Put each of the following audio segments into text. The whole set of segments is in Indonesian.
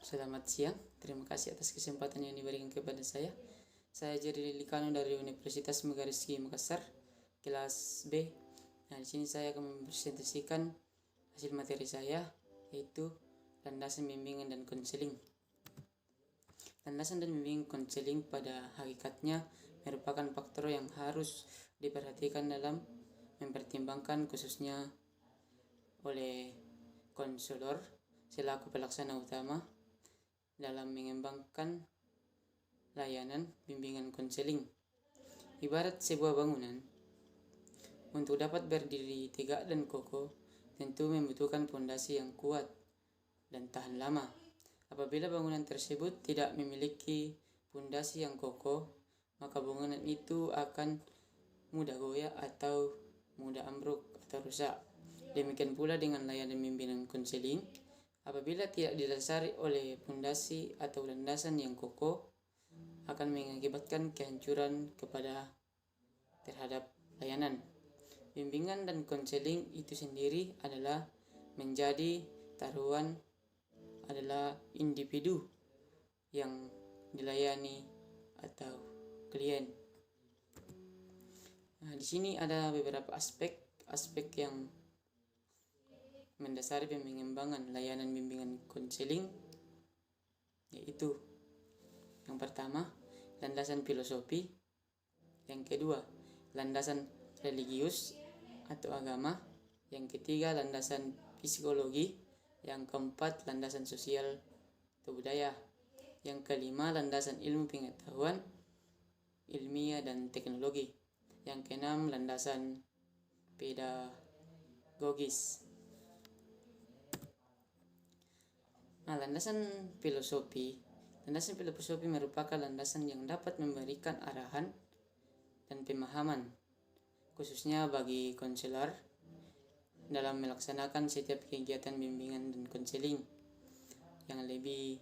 Selamat siang, terima kasih atas kesempatan yang diberikan kepada saya. Saya Jerry Lilikano dari Universitas Megarizki Makassar, kelas B. Nah, di sini saya akan mempresentasikan hasil materi saya, yaitu landasan bimbingan dan konseling. Landasan dan bimbingan konseling pada hakikatnya merupakan faktor yang harus diperhatikan dalam mempertimbangkan khususnya oleh konselor selaku pelaksana utama dalam mengembangkan layanan bimbingan konseling. Ibarat sebuah bangunan, untuk dapat berdiri tegak dan kokoh, tentu membutuhkan fondasi yang kuat dan tahan lama. Apabila bangunan tersebut tidak memiliki fondasi yang kokoh, maka bangunan itu akan mudah goyah atau mudah ambruk atau rusak. Demikian pula dengan layanan bimbingan konseling, apabila tidak didasari oleh fondasi atau landasan yang kokoh, akan mengakibatkan kehancuran terhadap layanan. Bimbingan dan konseling itu sendiri adalah menjadi taruhan adalah individu yang dilayani atau klien. Nah, di sini ada beberapa aspek yang mendasari pengembangan layanan bimbingan konseling, yaitu yang pertama, landasan filosofi. Yang kedua, landasan religius atau agama. Yang ketiga, landasan psikologi. Yang keempat, landasan sosial atau budaya. Yang kelima, landasan ilmu pengetahuan, ilmiah dan teknologi. Yang keenam, landasan pedagogis. Nah, landasan filosofi merupakan landasan yang dapat memberikan arahan dan pemahaman, khususnya bagi konselor dalam melaksanakan setiap kegiatan bimbingan dan konseling, yang lebih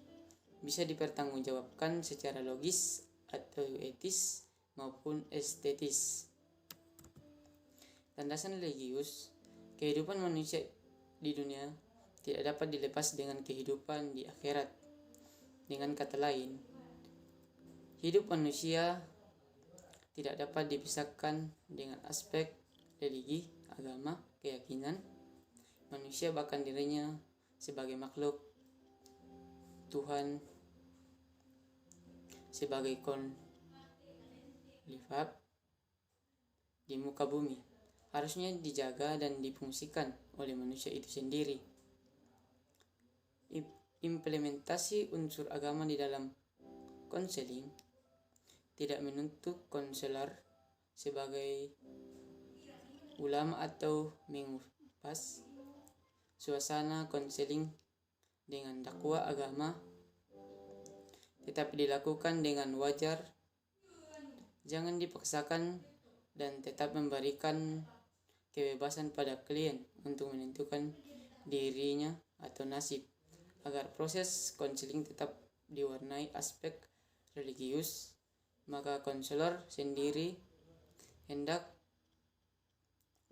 bisa dipertanggungjawabkan secara logis atau etis maupun estetis. Landasan religius, kehidupan manusia di dunia tidak dapat dilepas dengan kehidupan di akhirat. Dengan kata lain, hidup manusia tidak dapat dipisahkan dengan aspek religi, agama, keyakinan manusia, bahkan dirinya sebagai makhluk Tuhan, sebagai khalifah di muka bumi, harusnya dijaga dan difungsikan oleh manusia itu sendiri. Implementasi unsur agama di dalam konseling tidak menuntut konselor sebagai ulama atau mengupas suasana konseling dengan dakwah agama, tetapi dilakukan dengan wajar, jangan dipaksakan, dan tetap memberikan kebebasan pada klien untuk menentukan dirinya atau nasib, agar proses konseling tetap diwarnai aspek religius. Maka konselor sendiri hendak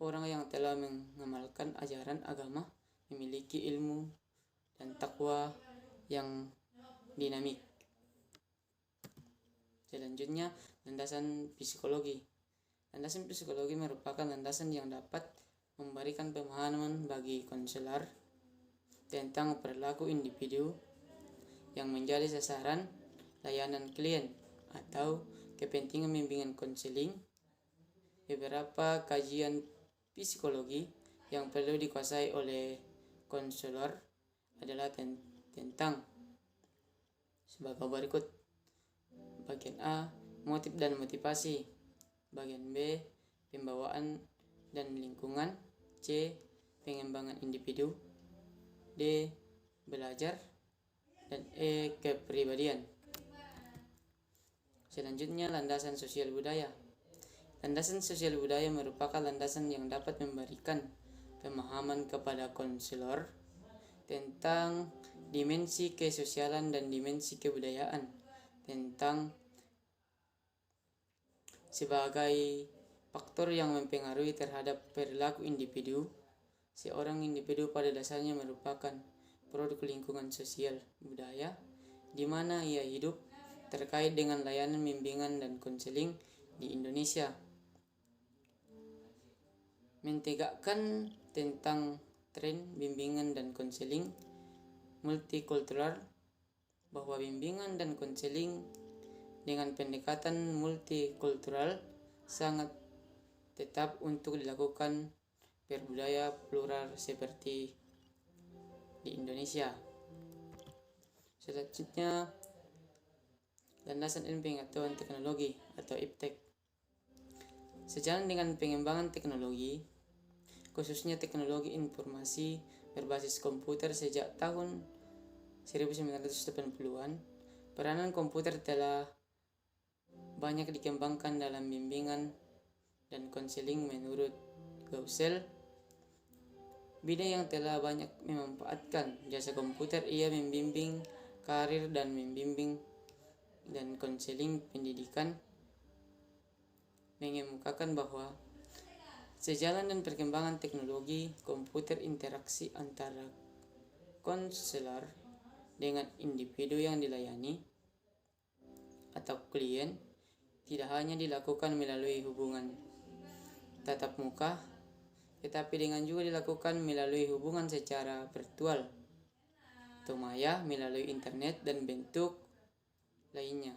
orang yang telah mengamalkan ajaran agama, memiliki ilmu dan takwa yang dinamik. Selanjutnya, landasan psikologi. Landasan psikologi merupakan landasan yang dapat memberikan pemahaman bagi konselor tentang perilaku individu yang menjadi sasaran layanan klien atau kepentingan bimbingan konseling. Beberapa kajian psikologi yang perlu dikuasai oleh konselor adalah tentang sebagai berikut. Bagian A, motif dan motivasi. Bagian B, pembawaan dan lingkungan. C, pengembangan individu. D, belajar. Dan E, kepribadian. Selanjutnya, landasan sosial budaya. Landasan sosial budaya merupakan landasan yang dapat memberikan pemahaman kepada konselor tentang dimensi kesosialan dan dimensi kebudayaan, tentang sebagai faktor yang mempengaruhi terhadap perilaku individu. Seorang individu pada dasarnya merupakan produk lingkungan sosial budaya di mana ia hidup terkait dengan layanan bimbingan dan konseling di Indonesia. Mentegakkan tentang tren bimbingan dan konseling multikultural, bahwa bimbingan dan konseling dengan pendekatan multikultural sangat tetap untuk dilakukan berbudaya plural seperti di Indonesia. Selanjutnya, landasan ilmu pengetahuan teknologi atau IPTEK. Sejalan dengan pengembangan teknologi, khususnya teknologi informasi berbasis komputer sejak tahun 1980-an, peranan komputer telah banyak dikembangkan dalam bimbingan dan konseling. Menurut Gausel, bidang yang telah banyak memanfaatkan jasa komputer, ia membimbing karir dan membimbing dan konseling pendidikan, mengemukakan bahwa sejalan dengan perkembangan teknologi komputer, interaksi antara konselor dengan individu yang dilayani atau klien tidak hanya dilakukan melalui hubungan tatap muka, tetapi dengan juga dilakukan melalui hubungan secara virtual atau maya, melalui internet dan bentuk lainnya.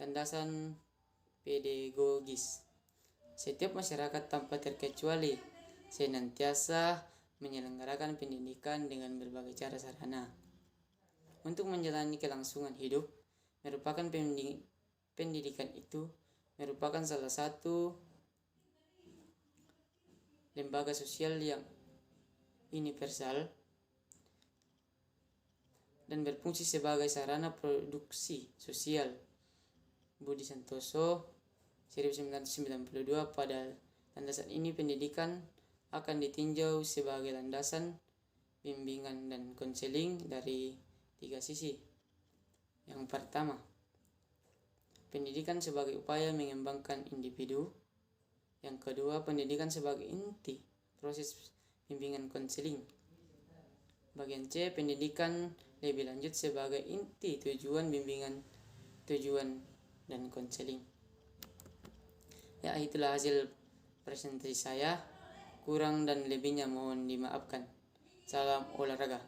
Landasan pedagogis. Setiap masyarakat tanpa terkecuali senantiasa menyelenggarakan pendidikan dengan berbagai cara sarana untuk menjalani kelangsungan hidup. Merupakan pendidikan itu merupakan salah satu lembaga sosial yang universal dan berfungsi sebagai sarana produksi sosial. Budi Santoso 1992. Pada landasan ini pendidikan akan ditinjau sebagai landasan bimbingan dan konseling dari 3 sisi. Yang pertama, pendidikan sebagai upaya mengembangkan individu. Yang kedua, pendidikan sebagai inti proses bimbingan konseling. Bagian C, pendidikan lebih lanjut sebagai inti tujuan bimbingan, tujuan dan konseling. Ya, itulah hasil presentasi saya. Kurang dan lebihnya mohon dimaafkan. Salam olahraga.